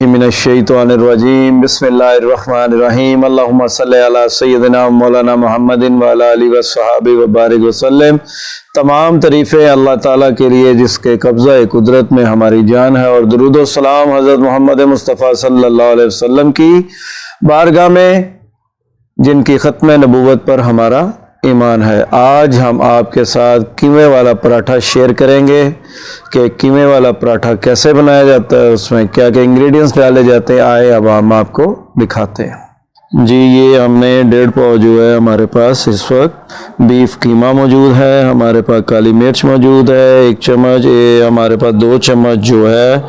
मिनश्शैतानिर्रजीम बिस्मिल्लाहिर्रहमानिर्रहीम अल्लाहुम्मा सल्लि अला सय्यिदिना मौलाना मुहम्मदिन व अला आलिहि व सहाबी व बारिक वसल्लम। तमाम तारीफ़ें अल्लाह ताला के लिए जिसके कब्ज़ा कुदरत में हमारी जान है, और दुरूद व सलाम हज़रत मोहम्मद मुस्तफ़ा सल्लल्लाहु अलैहि वसल्लम की बारगाह में जिनकी ख़त्म नबूवत पर हमारा ईमान है। आज हम आपके साथ कीमे वाला पराठा शेयर करेंगे कि कीमे वाला पराठा कैसे बनाया जाता है, उसमें क्या क्या इंग्रेडिएंट्स डाले जाते हैं। आए अब हम आपको दिखाते हैं। जी, ये हमने 1.5 पाव जो है हमारे पास इस वक्त बीफ कीमा मौजूद है, हमारे पास काली मिर्च मौजूद है 1 चम्मच, ये हमारे पास 2 चम्मच जो है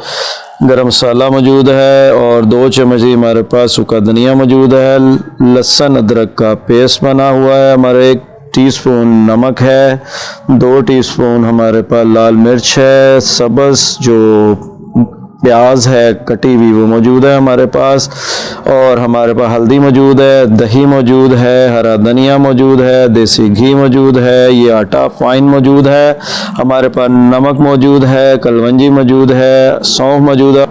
गरम मसाला मौजूद है, और 2 चम्मच ही हमारे पास सूखा धनिया मौजूद है। लहसुन अदरक का पेस्ट बना हुआ है, हमारे 1 टीस्पून नमक है, 2 टीस्पून हमारे पास लाल मिर्च है, सब्ज़ जो प्याज है कटी हुई वो मौजूद है हमारे पास, और हमारे पास हल्दी मौजूद है, दही मौजूद है, हरा धनिया मौजूद है, देसी घी मौजूद है, ये आटा फाइन मौजूद है, हमारे पास नमक मौजूद है, कलवंजी मौजूद है, सौंफ मौजूद है,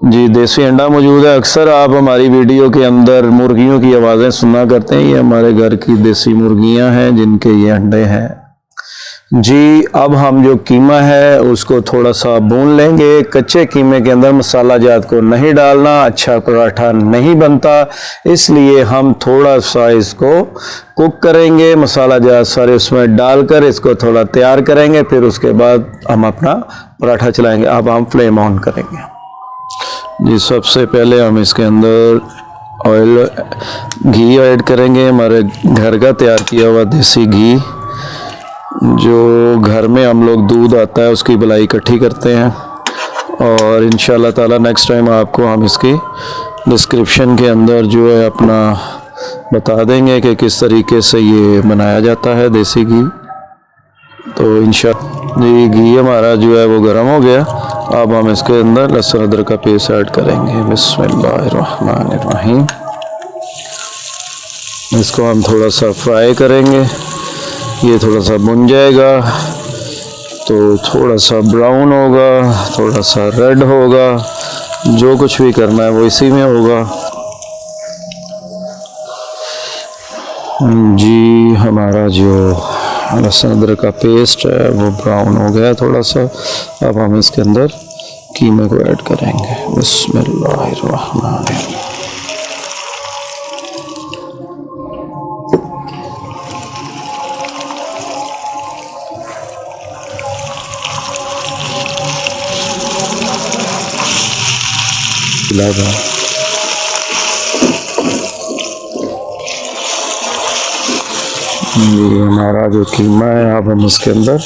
जी देसी अंडा मौजूद है। अक्सर आप हमारी वीडियो के अंदर मुर्गियों की आवाज़ें सुना करते हैं, ये हमारे घर की देसी मुर्गियां हैं जिनके ये अंडे हैं। जी, अब हम जो कीमा है उसको थोड़ा सा भून लेंगे। कच्चे कीमे के अंदर मसाला जात को नहीं डालना, अच्छा पराठा नहीं बनता, इसलिए हम थोड़ा सा इसको कुक करेंगे, मसाला जात सारे उसमें डालकर इसको थोड़ा तैयार करेंगे, फिर उसके बाद हम अपना पराठा चलाएंगे। अब हम फ्लेम ऑन करेंगे। जी, सबसे पहले हम इसके अंदर ऑयल घी ऐड करेंगे, हमारे घर का तैयार किया हुआ देसी घी, जो घर में हम लोग दूध आता है उसकी बलाई इकट्ठी करते हैं, और इंशाल्लाह ताला नेक्स्ट टाइम आपको हम इसकी डिस्क्रिप्शन के अंदर जो है अपना बता देंगे कि किस तरीके से ये बनाया जाता है देसी घी। तो इंशाल्लाह जी घी हमारा जो है वो गर्म हो गया। अब हम इसके अंदर लहसुन अदरक का पेस्ट ऐड करेंगे। बिस्मिल्लाहिर्रहमानिर्रहीम। इसको हम थोड़ा सा फ्राई करेंगे, ये थोड़ा सा भुन जाएगा तो थोड़ा सा ब्राउन होगा, थोड़ा सा रेड होगा, जो कुछ भी करना है वो इसी में होगा। जी, हमारा जो लहसुन अदरक का पेस्ट है वो ब्राउन हो गया थोड़ा सा। अब हम इसके अंदर कीमे को ऐड करेंगे। बिस्मिल्लाहिर्रहमानिर्रहीम। ये हमारा जो कीमा है, अब हम इसके अंदर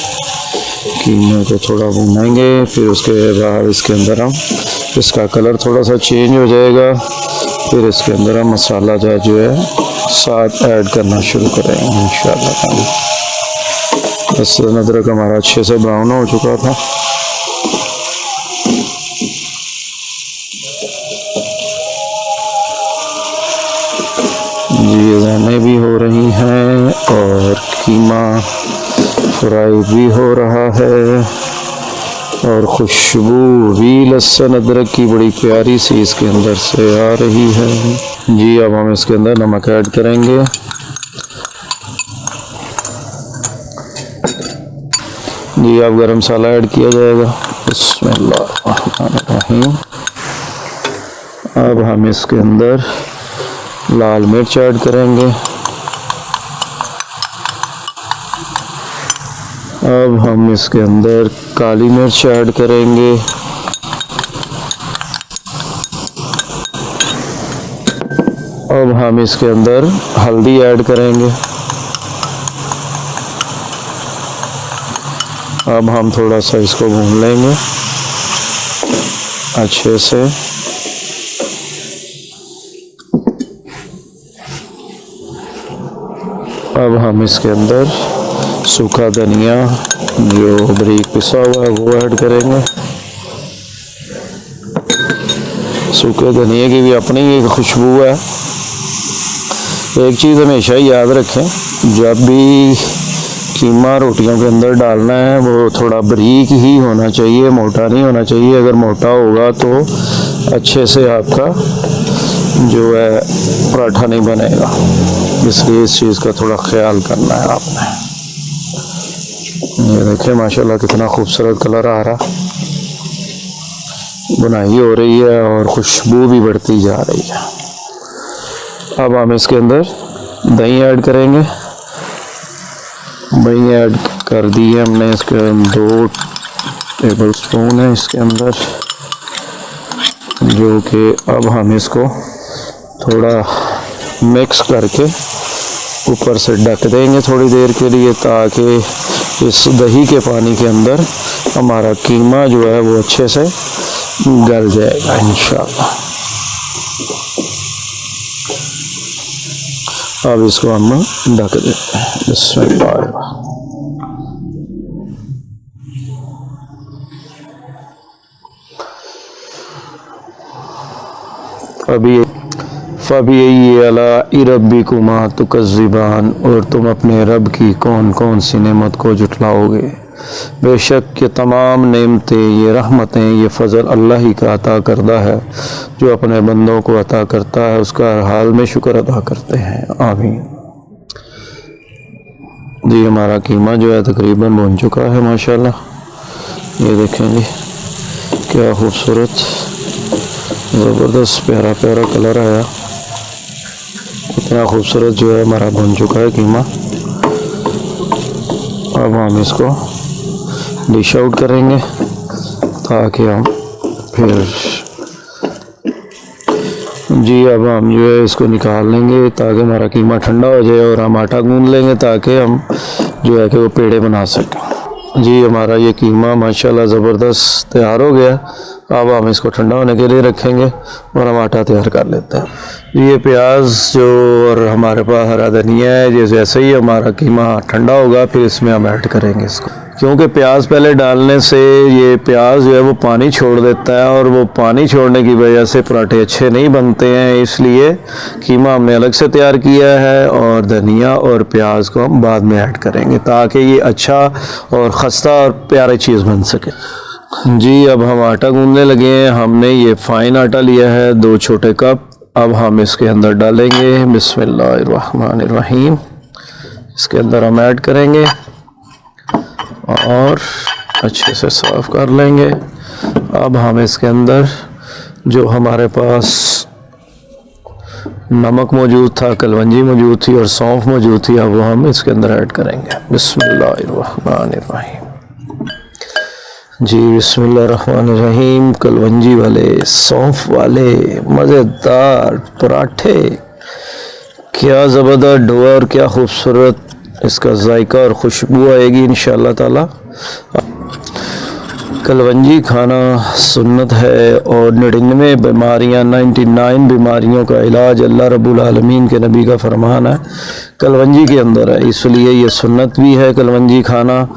कीमे को थोड़ा भूनेंगे, फिर उसके बाद इसके अंदर हम इसका कलर थोड़ा सा चेंज हो जाएगा, फिर इसके अंदर हम मसाला जो है साथ ऐड करना शुरू करेंगे इंशाल्लाह। लहसुन अदरक हमारा अच्छे से ब्राउन हो चुका था। ये दाने भी हो रही हैं और कीमा फ्राई भी हो रहा है, और खुशबू भी लहसुन अदरक की बड़ी प्यारी सी इसके अंदर से आ रही है। जी, अब हम इसके अंदर नमक ऐड करेंगे। जी, अब गरम मसाला ऐड किया जाएगा। बिस्मिल्लाहिर्रहमानिर्रहीम। अब हम इसके अंदर लाल मिर्च ऐड करेंगे। अब हम इसके अंदर काली मिर्च ऐड करेंगे। अब हम इसके अंदर हल्दी ऐड करेंगे। अब हम थोड़ा सा इसको भून लेंगे अच्छे से। अब हम इसके अंदर सूखा धनिया जो बारीक पिसा हुआ है वो ऐड करेंगे। सूखे धनिया की भी अपनी एक खुशबू है, एक चीज़ हमेशा ही याद रखें, जब भी कीमा रोटियों के अंदर डालना है वो थोड़ा बारीक ही होना चाहिए, मोटा नहीं होना चाहिए। अगर मोटा होगा तो अच्छे से आपका जो है पराठा नहीं बनेगा, इसलिए इस चीज़ का थोड़ा ख्याल करना है आपने। ये देखिए माशाल्लाह कितना खूबसूरत कलर आ रहा, बुनाई हो रही है और खुशबू भी बढ़ती जा रही है। अब हम इसके अंदर दही ऐड करेंगे। दही ऐड कर दी है हमने, इसके 2 टेबल स्पून है इसके अंदर, जो कि अब हम इसको थोड़ा मिक्स करके ऊपर से ढक देंगे थोड़ी देर के लिए, ताकि इस दही के पानी के अंदर हमारा कीमा जो है वो अच्छे से गल जाएगा इंशाअल्लाह। अब इसको हम ढक देते हैं। बिस्मिल्लाह। फ़बी अला रब्बिकुमा तुकज़्ज़िबान, और तुम अपने रब की कौन कौन सी नेमत को जुटलाओगे। बेशक ये तमाम नेमतें, ये रहमतें, ये फ़ज़ल अल्लाह ही का अता करदा है, जो अपने बंदों को अता करता है उसका हर हाल में शुक्र अदा करते हैं। आमीन। जी हमारा कीमा जो है तकरीबन बन चुका है माशाल्लाह। ये देखेंगे क्या खूबसूरत ज़बरदस्त प्यारा प्यारा कलर आया, इतना खूबसूरत जो है हमारा बन चुका है कीमा। अब हम इसको डिश आउट करेंगे ताकि हम फिर जी अब हम जो है इसको निकाल लेंगे ताकि हमारा कीमा ठंडा हो जाए, और हम आटा गूंद लेंगे ताकि हम जो है कि वो पेड़े बना सकें। जी हमारा ये कीमा माशाल्लाह ज़बरदस्त तैयार हो गया। अब हम इसको ठंडा होने के लिए रखेंगे और हम आटा तैयार कर लेते हैं। ये प्याज जो और हमारे पास हरा धनिया है, जैसे ही हमारा कीमा ठंडा होगा फिर इसमें हम ऐड करेंगे इसको, क्योंकि प्याज पहले डालने से ये प्याज जो है वो पानी छोड़ देता है, और वो पानी छोड़ने की वजह से पराठे अच्छे नहीं बनते हैं। इसलिए कीमा हमने अलग से तैयार किया है और धनिया और प्याज को हम बाद में ऐड करेंगे ताकि ये अच्छा और खस्ता और प्यारी चीज़ बन सके। जी अब हम आटा गूंदने लगे हैं। हमने ये फ़ाइन आटा लिया है 2 छोटे कप। अब हम इसके अंदर डालेंगे, बिस्मिल्लाहिर्रहमानिर्रहीम। इसके अंदर हम ऐड करेंगे और अच्छे से साफ़ कर लेंगे। अब हम इसके अंदर जो हमारे पास नमक मौजूद था, कलवंजी मौजूद थी और सौंफ मौजूद थी, अब वो हम इसके अंदर ऐड करेंगे। बिस्मिल्लाहिर्रहमानिर्रहीम। जी बिस्मिल्लाहिर्रहमानिर्रहीम। कलवंजी वाले, सौंफ वाले मज़ेदार पराठे, क्या ज़बरदस्त डो और क्या खूबसूरत इसका जायका और खुशबू आएगी इंशाअल्लाह ताला। कलवंजी खाना सुन्नत है और 99 बीमारियाँ, 99 बीमारियों का इलाज अल्लाह रब्बुल आलमीन के नबी का फरमान है कलवंजी के अंदर है, इसलिए ये सुन्नत भी है कलवंजी खाना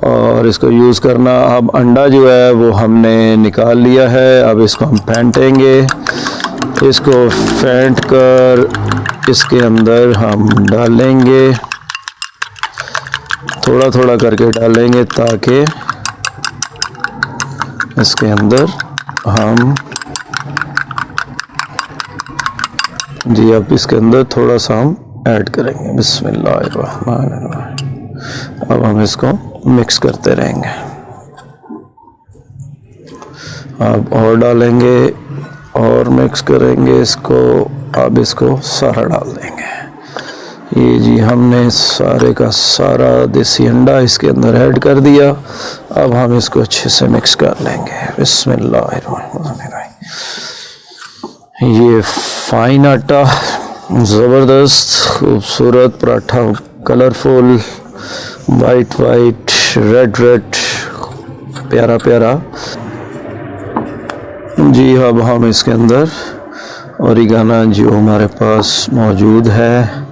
और इसको यूज़ करना। अब अंडा जो है वो हमने निकाल लिया है, अब इसको हम फेंटेंगे। इसको फेंट कर इसके अंदर हम डालेंगे, थोड़ा थोड़ा करके डालेंगे ताकि इसके अंदर हम जी अब इसके अंदर थोड़ा सा हम ऐड करेंगे। बिस्मिल्लाहिर्रहमानिर्रहीम। अब हम इसको मिक्स करते रहेंगे। अब और डालेंगे और मिक्स करेंगे इसको। अब इसको सारा डाल देंगे। ये जी हमने सारे का सारा देसी अंडा इसके अंदर ऐड कर दिया। अब हम इसको अच्छे से मिक्स कर लेंगे। बिस्मिल्लाहिर्रहमानिर्रहीम। ये फाइन आटा, ज़बरदस्त खूबसूरत paratha, colourful, white white, red red, प्यारा प्यारा। जी अब हम इसके अंदर ओरिगाना जो हमारे पास मौजूद है,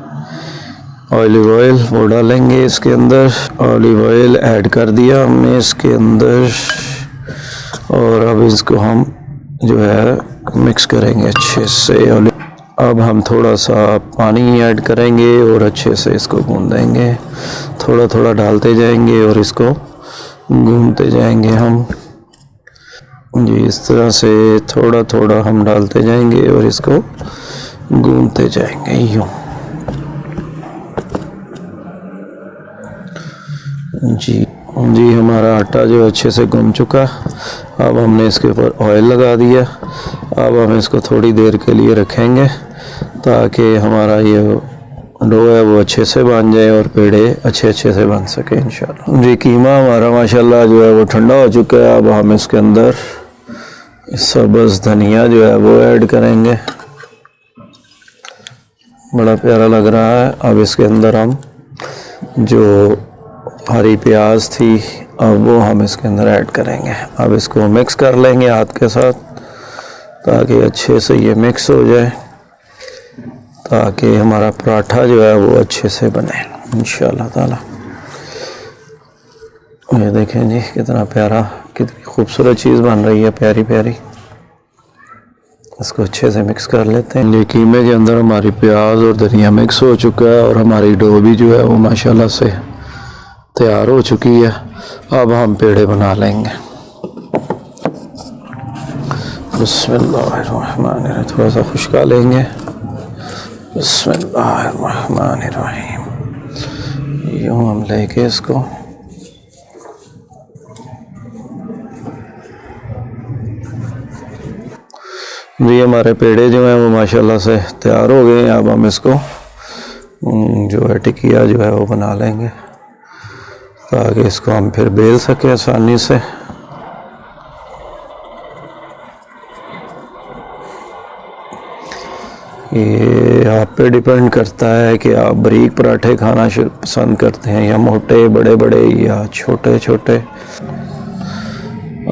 ऑलिव ऑयल वो डालेंगे इसके अंदर। ऑलिव ऑयल ऐड कर दिया हमने इसके अंदर और अब इसको हम जो है मिक्स करेंगे अच्छे से। अब हम थोड़ा सा पानी ऐड करेंगे और अच्छे से इसको गूंदेंगे, थोड़ा थोड़ा डालते जाएंगे और इसको गूंदते जाएंगे हम जी। इस तरह से थोड़ा थोड़ा हम डालते जाएंगे और इसको गूंदते जाएंगे यूँ जी। जी हमारा आटा जो अच्छे से गूंद चुका। अब हमने इसके ऊपर ऑयल लगा दिया। अब हम इसको थोड़ी देर के लिए रखेंगे ताकि हमारा ये डो है वो अच्छे से बन जाए और पेड़े अच्छे से बन सके इंशाल्लाह जी। कीमा हमारा माशाल्लाह जो है वो ठंडा हो चुका है। अब हम इसके अंदर सब्ज़ धनिया जो है वो ऐड करेंगे, बड़ा प्यारा लग रहा है। अब इसके अंदर हम जो हरी प्याज थी अब वो हम इसके अंदर ऐड करेंगे। अब इसको मिक्स कर लेंगे हाथ के साथ ताकि अच्छे से ये मिक्स हो जाए, ताकि हमारा पराठा जो है वो अच्छे से बने इंशाल्लाह ताला। ये देखें जी कितना प्यारा, कितनी खूबसूरत चीज़ बन रही है, प्यारी प्यारी। इसको अच्छे से मिक्स कर लेते हैं। ये कीमे के अंदर हमारी प्याज और धनिया मिक्स हो चुका है और हमारी डो भी जो है वो माशाल्लाह से तैयार हो चुकी है। अब हम पेड़े बना लेंगे। बिस्मिल्लाहिर्रहमानिर्रहीम, थोड़ा सा खुशका लेंगे। बिस्मिल्लाहिर्रहमानिर्रहीम, यूँ हम लेके इसको जी हमारे पेड़े जो हैं वो माशाल्लाह से तैयार हो गए हैं। अब हम इसको जो है टिकिया जो है वो बना लेंगे ताकि इसको हम फिर बेल सकें आसानी से। ये आप पे डिपेंड करता है कि आप बारीक पराठे खाना पसंद करते हैं या मोटे बड़े बड़े या छोटे छोटे।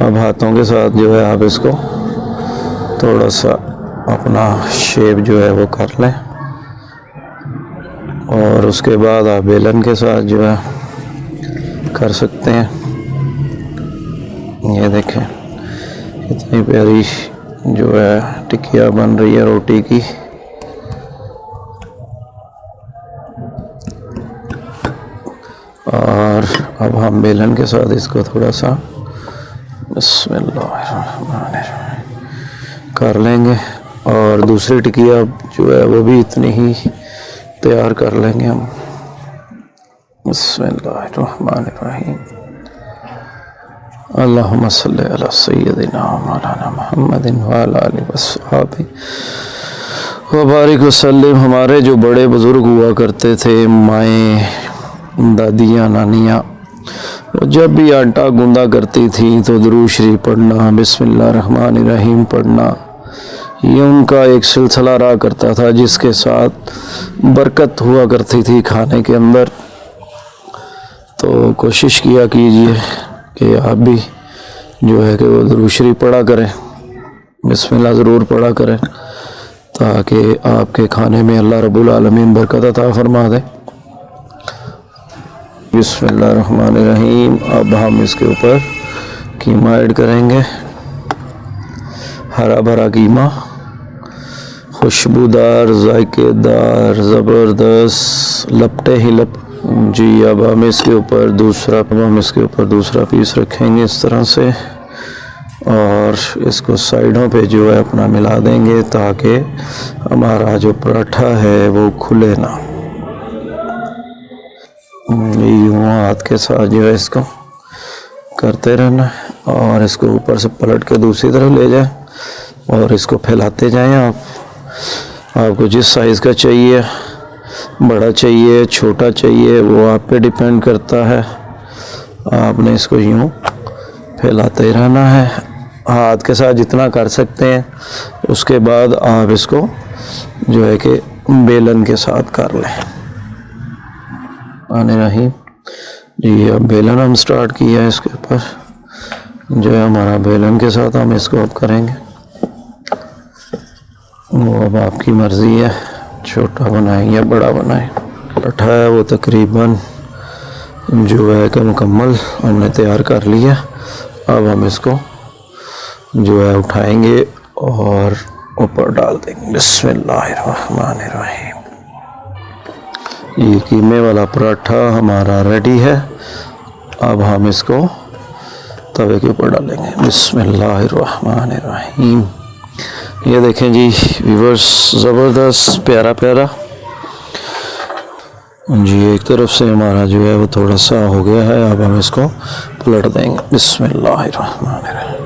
अब हाथों के साथ जो है आप इसको थोड़ा सा अपना शेप जो है वो कर लें और उसके बाद आप बेलन के साथ जो है कर सकते हैं। ये देखें कितनी प्यारी जो है टिकिया बन रही है रोटी की। और अब हम बेलन के साथ इसको थोड़ा सा बिस्मिल्लाहिर्रहमानिर्रहीम कर लेंगे और दूसरी टिकिया जो है वो भी इतनी ही तैयार कर लेंगे हम। बिस्मिल्लाहिर्रहमानिर्रहीम, अल्लाहुम्मा सल्ली अला सय्यदिना मौलाना मुहम्मदिन व अला आलिहि वस्सहाबी व बारिक वसल्लम। हमारे जो बड़े बुज़ुर्ग हुआ करते थे, माएँ, दादियाँ, नानियाँ, वो जब भी आटा गूंदा करती थी तो दुरूद शरीफ पढ़ना, बिस्मिल्लाहिर्रहमानिर्रहीम पढ़ना, ये उनका एक सिलसिला रहा करता था जिसके साथ बरकत हुआ करती थी खाने के अंदर। तो कोशिश किया कीजिए कि आप भी जो है कि वो दुरूद शरीफ पढ़ा करें, बिस्मिल्लाह ज़रूर पढ़ा करें ताकि आपके खाने में अल्लाह रब्बुल आलमीन बरकत अता फरमा दे। बिस्मिल्लाहिर्रहमानिर्रहीम। अब हम इसके ऊपर कीमा ऐड करेंगे, हरा भरा कीमा, खुशबूदार, जायकेदार, ज़बरदस्त, लपटे ही लप जी। अब हम इसके ऊपर दूसरा पीस रखेंगे इस तरह से और इसको साइडों पे जो है अपना मिला देंगे ताकि हमारा जो पराठा है वो खुले ना। यूँ हाथ के साथ जो है इसको करते रहना और इसको ऊपर से पलट के दूसरी तरफ ले जाए और इसको फैलाते जाएं। आपको जिस साइज़ का चाहिए, बड़ा चाहिए, छोटा चाहिए, वो आप पे डिपेंड करता है। आपने इसको यूँ फैलाते रहना है हाथ के साथ जितना कर सकते हैं। उसके बाद आप इसको जो है कि बेलन के साथ कर लें। आने रही जी, अब बेलन हम स्टार्ट किया है, इसके ऊपर जो है हमारा बेलन के साथ हम इसको अब करेंगे। वो अब आपकी मर्ज़ी है, छोटा बनाएं या बड़ा बनाएं। पराठा है वो तकरीबन जो है कि मुकम्मल हमने तैयार कर लिया। अब हम इसको जो है उठाएंगे और ऊपर डाल देंगे। बिस्मिल्लाहिर्रहमानिर्रहीम। ये कीमे वाला पराठा हमारा रेडी है। अब हम इसको तवे के ऊपर डालेंगे। बिस्मिल्लाहिर्रहमानिर्रहीम। ये देखें जी व्यूअर्स, ज़बरदस्त प्यारा प्यारा जी, एक तरफ से हमारा जो है वो थोड़ा सा हो गया है। अब हम इसको पलट देंगे। बिस्मिल्लाहिर्रहमानिर्रहीम।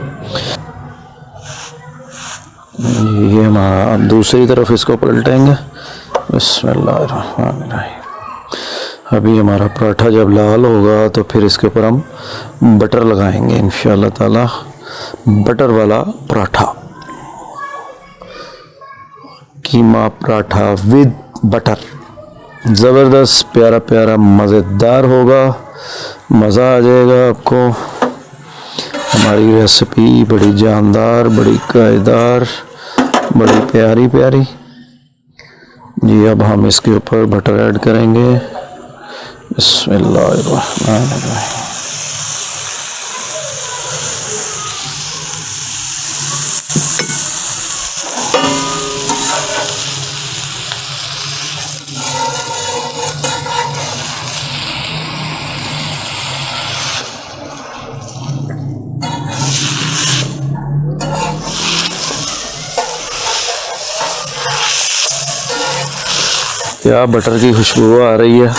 ये हमारा अब दूसरी तरफ इसको पलटेंगे। बिस्मिल्लाहिर्रहमानिर्रहीम। अभी हमारा पराठा जब लाल होगा तो फिर इसके ऊपर हम बटर लगाएंगे इंशाअल्लाह ताला। बटर वाला पराठा, कीमा पराठा विद बटर, ज़बरदस्त प्यारा प्यारा मज़ेदार होगा। मज़ा आ जाएगा आपको। हमारी रेसिपी बड़ी जानदार, बड़ी कायदार, बड़ी प्यारी प्यारी जी। अब हम इसके ऊपर बटर ऐड करेंगे। बिस्मिल्लाहिर्रहमानिर्रहीम। क्या बटर की खुशबू आ रही है,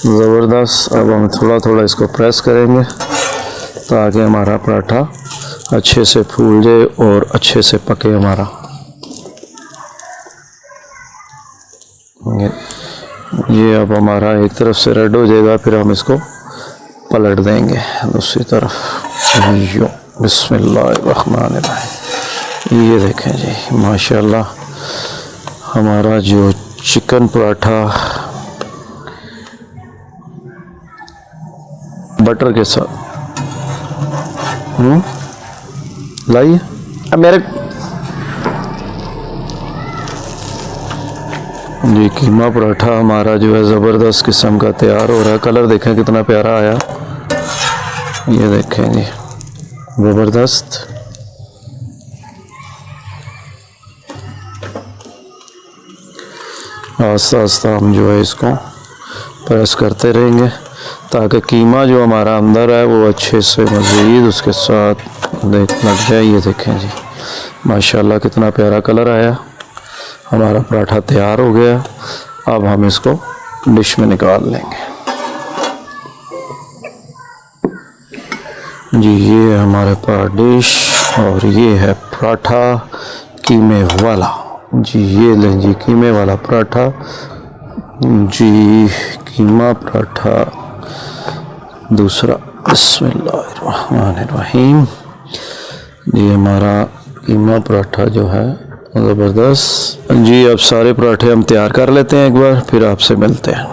ज़बरदस्त। अब हम थोड़ा थोड़ा इसको प्रेस करेंगे ताकि हमारा पराठा अच्छे से फूल जाए और अच्छे से पके हमारा। ये अब हमारा एक तरफ से रेड हो जाएगा, फिर हम इसको पलट देंगे दूसरी तरफ। यो बिस्मिल्लाहिर्रहमानिर्रहीम। ये देखें जी माशाल्लाह हमारा जो चिकन पराठा बटर के साथ लाइए। अब मेरे जी कीमा पराठा हमारा जो है ज़बरदस्त किस्म का तैयार हो रहा है। कलर देखें कितना प्यारा आया। ये देखें जी ज़बरदस्त। आस्ता आस्ता हम जो है इसको प्रेस करते रहेंगे ताकि कीमा जो हमारा अंदर है वो अच्छे से मज़ीद उसके साथ लग जाए। ये देखें जी माशाल्लाह कितना प्यारा कलर आया। हमारा पराठा तैयार हो गया। अब हम इसको डिश में निकाल लेंगे जी। ये हमारे पास डिश और ये है पराठा कीमे वाला जी। ये लें जी कीमे वाला पराठा जी, कीमा पराठा दूसरा। बिस्मिल्लाहिर्रहमानिर्रहीम। ये हमारा कीमा पराठा जो है ज़बरदस्त जी। अब सारे पराठे हम तैयार कर लेते हैं एक बार, फिर आपसे मिलते हैं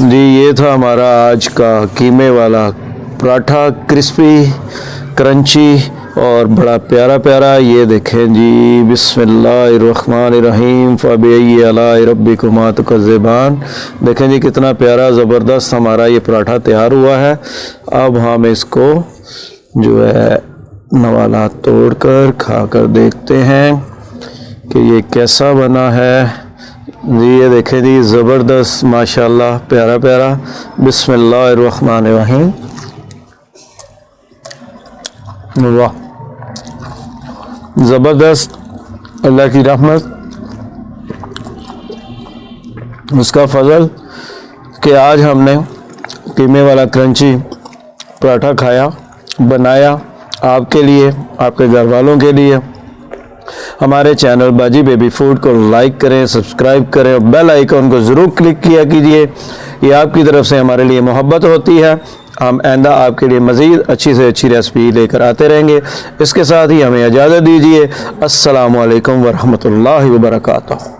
जी। ये था हमारा आज का कीमे वाला पराठा, क्रिस्पी क्रंची और बड़ा प्यारा प्यारा। ये देखें जी बिस्मिल्लाहिर्रहमानिर्रहीम। फ़बिअय्यि आलाइ रब्बिकुमा तुकज़्ज़िबान। देखें जी कितना प्यारा ज़बरदस्त हमारा ये पराठा तैयार हुआ है। अब हम इसको जो है नवाला तोड़कर खाकर देखते हैं कि ये कैसा बना है जी। ये देखें जी ज़बरदस्त माशाल्लाह प्यारा प्यारा। बिस्मिल्लाहिर्रहमानिर्रहीम। वाह ज़बरदस्त, अल्लाह की रहमत, उसका फजल कि आज हमने कीमे वाला क्रंची पराठा खाया, बनाया आपके लिए, आपके घर वालों के लिए। हमारे चैनल बाजी बेबी फूड को लाइक करें, सब्सक्राइब करें और बेल आइकन को ज़रूर क्लिक किया कीजिए। ये आपकी तरफ से हमारे लिए मोहब्बत होती है। हम आइंदा आपके लिए मज़ीद अच्छी से अच्छी रेसिपी लेकर आते रहेंगे। इसके साथ ही हमें इजाज़त दीजिए। अस्सलामु अलैकुम वरहमतुल्लाहि वबरकातुहू।